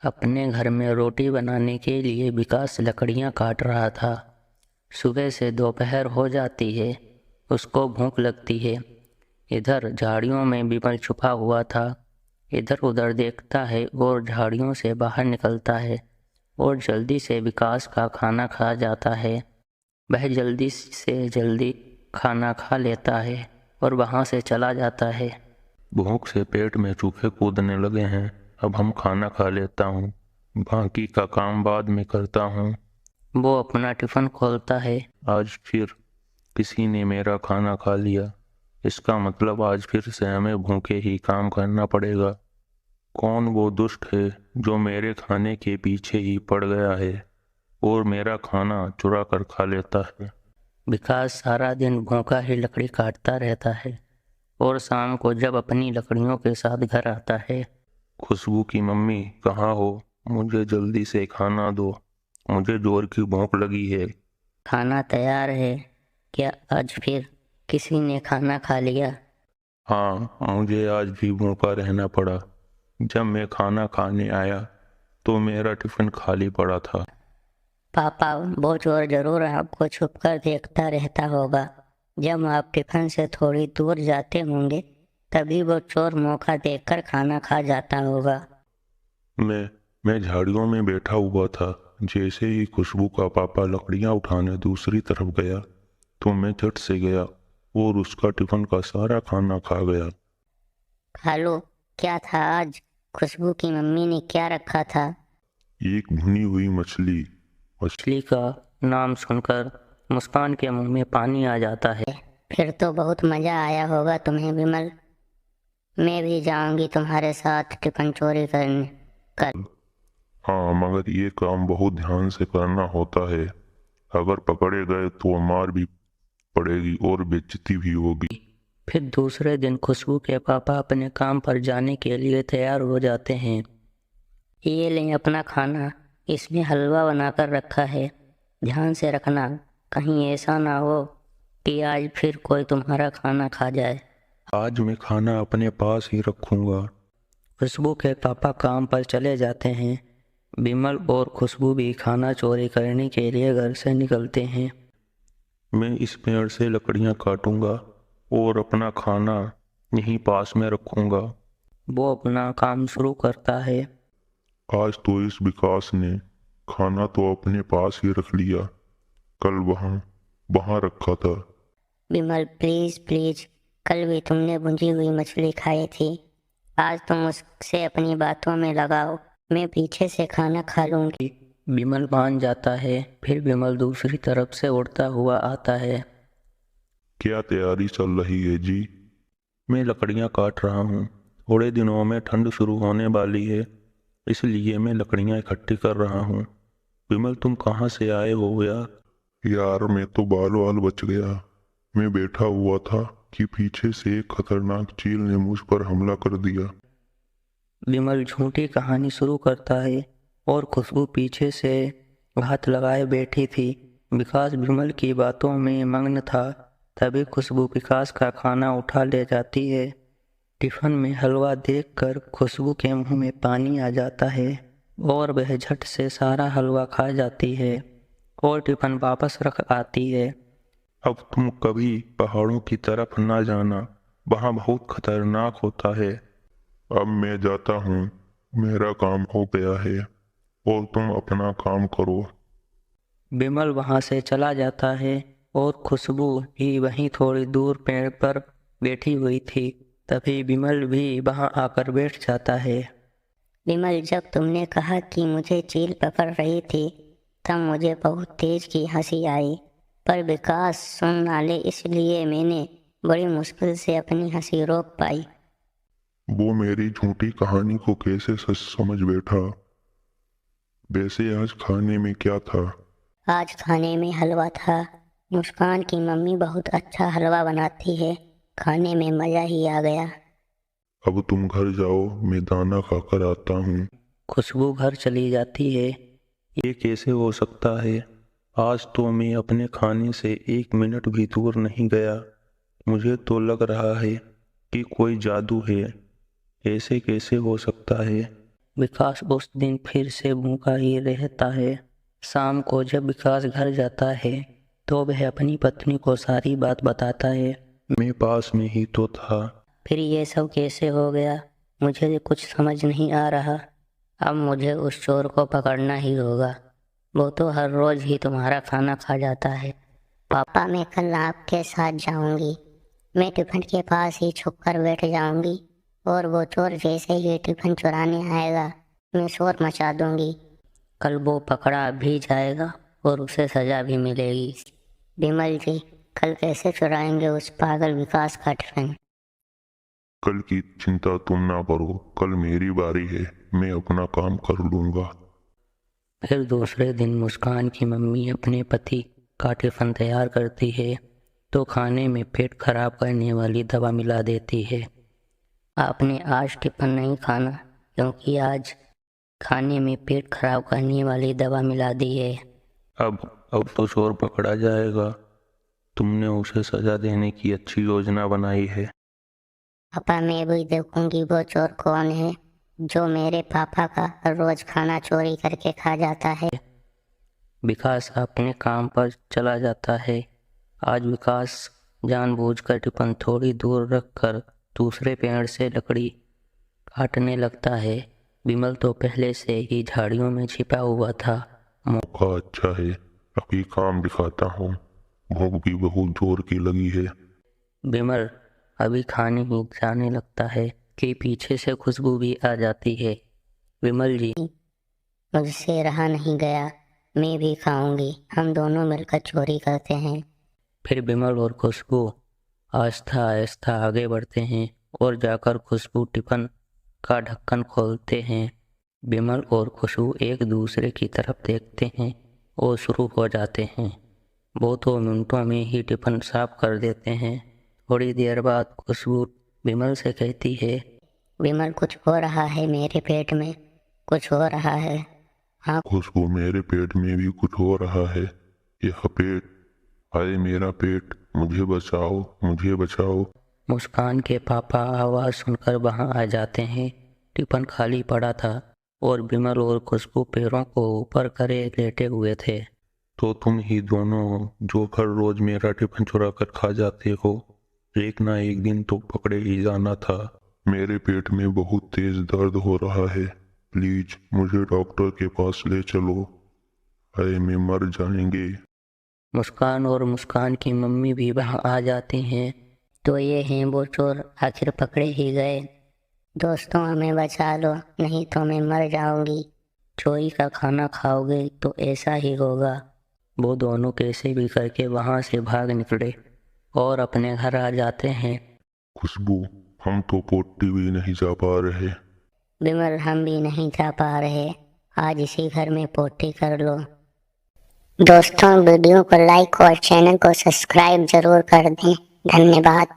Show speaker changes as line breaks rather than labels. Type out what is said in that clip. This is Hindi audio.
अपने घर में रोटी बनाने के लिए विकास लकड़ियाँ काट रहा था। सुबह से दोपहर हो जाती है, उसको भूख लगती है। इधर झाड़ियों में विमल छुपा हुआ था। इधर उधर देखता है और झाड़ियों से बाहर निकलता है और जल्दी से विकास का खाना खा जाता है। वह जल्दी से जल्दी खाना खा लेता है और वहाँ से चला जाता है।
भूख से पेट में चूहे कूदने लगे हैं। अब हम खाना खा लेता हूँ, बाकी का काम बाद में करता हूँ।
वो अपना टिफ़िन खोलता है।
आज फिर किसी ने मेरा खाना खा लिया। इसका मतलब आज फिर से हमें भूखे ही काम करना पड़ेगा। कौन वो दुष्ट है जो मेरे खाने के पीछे ही पड़ गया है और मेरा खाना चुरा कर खा लेता है।
विकास सारा दिन भूखा ही लकड़ी काटता रहता है और शाम को जब अपनी लकड़ियों के साथ घर आता है।
खुशबू की मम्मी कहाँ हो? मुझे जल्दी से खाना दो, मुझे जोर की भूख लगी है।
खाना तैयार है। क्या आज फिर किसी ने खाना खा लिया?
हाँ, मुझे आज भी भूखा रहना पड़ा। जब मैं खाना खाने आया तो मेरा टिफिन खाली पड़ा था।
पापा वो चोर जरूर आपको छुपकर देखता रहता होगा। जब आप टिफिन से थोड़ी दूर जाते होंगे तभी वो चोर मौका देखकर खाना खा जाता होगा।
मैं झाड़ियों में बैठा हुआ था। जैसे ही खुशबू का पापा लकड़ियां उठाने दूसरी तरफ गया तो मैं झट से गया और उसका टिफिन का सारा खाना खा गया।
खालू, क्या था आज? खुशबू की मम्मी ने क्या रखा था?
एक भुनी हुई मछली।
मछली का नाम सुनकर मुस्कान के मुंह में पानी आ जाता है। फिर तो बहुत मजा आया होगा तुम्हें विमल। मैं भी जाऊंगी तुम्हारे साथ टिफिन चोरी करने। कर
हाँ, मगर ये काम बहुत ध्यान से करना होता है। अगर पकड़े गए तो मार भी पड़ेगी और बेइज्जती भी होगी।
फिर दूसरे दिन खुशबू के पापा अपने काम पर जाने के लिए तैयार हो जाते हैं। ये लें अपना खाना, इसमें हलवा बनाकर रखा है। ध्यान से रखना, कहीं ऐसा ना हो कि आज फिर कोई तुम्हारा खाना खा जाए।
आज मैं खाना अपने पास ही रखूंगा।
खुशबू के पापा काम पर चले जाते हैं। विमल और खुशबू भी खाना चोरी करने के लिए घर से निकलते हैं।
मैं इस पेड़ से लकड़ियां काटूंगा और अपना खाना यहीं पास में रखूंगा।
वो अपना काम शुरू करता है।
आज तो इस विकास ने खाना तो अपने पास ही रख लिया, कल वहां वहां रखा था।
विमल प्लीज प्लीज, कल भी तुमने भुंजी हुई मछली खाई थी। आज तुम उससे अपनी बातों में लगाओ, मैं पीछे से खाना खा लूंगी। विमल मान जाता है। फिर विमल दूसरी तरफ से उड़ता हुआ आता है।
क्या तैयारी चल रही है जी? मैं लकड़ियां काट रहा हूँ। थोड़े दिनों में ठंड शुरू होने वाली है, इसलिए मैं लकड़ियां इकट्ठी कर रहा हूँ। विमल, तुम कहाँ से आए हो यार? यार, मैं तो बाल बाल बच गया। मैं बैठा हुआ था कि पीछे से एक खतरनाक चील ने मुझ पर हमला कर दिया।
विमल झूठी कहानी शुरू करता है और खुशबू पीछे से हाथ लगाए बैठी थी। विकास विमल की बातों में मग्न था। तभी खुशबू विकास का खाना उठा ले जाती है। टिफिन में हलवा देखकर खुशबू के मुंह में पानी आ जाता है और वह झट से सारा हलवा खा जाती है और टिफिन वापस रख आती है।
अब तुम कभी पहाड़ों की तरफ ना जाना, वहाँ बहुत खतरनाक होता है। अब मैं जाता हूँ, मेरा काम हो गया है और तुम अपना काम करो।
विमल वहां से चला जाता है और खुशबू ही वहीं थोड़ी दूर पेड़ पर बैठी हुई थी। तभी विमल भी वहां आकर बैठ जाता है। विमल, जब तुमने कहा कि मुझे चील पकड़ रही थी तब मुझे बहुत तेज की हंसी आई, पर विकास सुन ना ले इसलिए मैंने बड़ी मुश्किल से अपनी हंसी रोक पाई।
वो मेरी झूठी कहानी को कैसे सच समझ बैठा? वैसे आज खाने में क्या था?
आज खाने में हलवा था। मुस्कान की मम्मी बहुत अच्छा हलवा बनाती है। खाने में मज़ा ही आ गया।
अब तुम घर जाओ, मैं दाना खाकर आता हूँ।
खुशबू घर चली जाती है।
ये कैसे हो सकता है? आज तो मैं अपने खाने से 1 मिनट भी दूर नहीं गया। मुझे तो लग रहा है कि कोई जादू है। ऐसे कैसे हो सकता है?
विकास उस दिन फिर से भूखा ही रहता है। शाम को जब विकास घर जाता है तो वह अपनी पत्नी को सारी बात बताता है।
मैं पास में ही तो था।
फिर ये सब कैसे हो गया, मुझे कुछ समझ नहीं आ रहा। अब मुझे उस चोर को पकड़ना ही होगा। वो तो हर रोज ही तुम्हारा खाना खा जाता है।
पापा, मैं कल आपके साथ जाऊंगी। मैं टिफिन के पास ही छुप कर बैठ जाऊंगी और वो चोर जैसे ही टिफिन चुराने आएगा मैं शोर मचा दूंगी।
कल वो पकड़ा भी जाएगा और उसे सजा भी मिलेगी।
बिमल जी, कल कैसे चुराएंगे उस पागल विकास का टिफिन?
कल की चिंता तुम ना करो, कल मेरी बारी है, मैं अपना काम कर लूंगा।
फिर दूसरे दिन मुस्कान की मम्मी अपने पति का टिफिन तैयार करती है तो खाने में पेट खराब करने वाली दवा मिला देती है। आपने आज टिफिन नहीं खाना क्योंकि आज खाने में पेट खराब करने वाली दवा मिला दी है।
अब तो चोर पकड़ा जाएगा। तुमने उसे सजा देने की अच्छी योजना बनाई है।
पापा, मैं भी देखूंगी वो चोर कौन है जो मेरे पापा का हर रोज खाना चोरी करके खा जाता है।
विकास अपने काम पर चला जाता है। आज विकास जानबूझकर टिफिन थोड़ी दूर रखकर दूसरे पेड़ से लकड़ी काटने लगता है। विमल तो पहले से ही झाड़ियों में छिपा हुआ था।
मौका अच्छा है, अभी काम दिखाता हूँ। भूख भी बहुत जोर की लगी है।
विमल अभी खाने ही जाने लगता है कि पीछे से खुशबू भी आ जाती है। विमल जी,
मुझसे रहा नहीं गया, मैं भी खाऊंगी। हम दोनों मिलकर चोरी करते हैं।
फिर विमल और खुशबू आहिस्ता आहिस्ता आगे बढ़ते हैं और जाकर खुशबू टिफिन का ढक्कन खोलते हैं। विमल और खुशबू एक दूसरे की तरफ देखते हैं और शुरू हो जाते हैं। वो तो मिनटों में ही टिफिन साफ कर देते हैं। थोड़ी देर बाद खुशबू विमल से कहती है,
विमल, कुछ हो रहा है मेरे पेट में, कुछ हो रहा है। हाँ
खुशबू, मेरे पेट में भी कुछ हो रहा है। यह पेट, हाय मेरा पेट, मुझे बचाओ, मुझे बचाओ।
मुस्कान के पापा आवाज़ सुनकर वहां आ जाते हैं। टिफिन खाली पड़ा था और विमल और खुशबू पैरों को ऊपर करे लेटे हुए थे।
तो तुम ही दोनों जो हर रोज मेरा टिफिन चुरा कर खा जाते हो, एक ना एक दिन तो पकड़े ही जाना था। मेरे पेट में बहुत तेज दर्द हो रहा है, प्लीज मुझे डॉक्टर के पास ले चलो, हाय मैं मर जाएंगे।
मुस्कान और मुस्कान की मम्मी भी वहां आ जाती हैं।
तो ये हैं वो चोर, आखिर पकड़े ही गए। दोस्तों, हमें बचा लो, नहीं तो मैं मर जाऊंगी।
चोरी का खाना खाओगे तो ऐसा ही होगा। वो दोनों कैसे भी करके वहां से भाग निकले और अपने घर आ जाते हैं।
खुशबू, हम तो पोटी भी नहीं जा पा रहे।
विमल, हम भी नहीं जा पा रहे। आज इसी घर में पोटी कर लो। दोस्तों, वीडियो को लाइक और चैनल को सब्सक्राइब जरूर कर दें। धन्यवाद।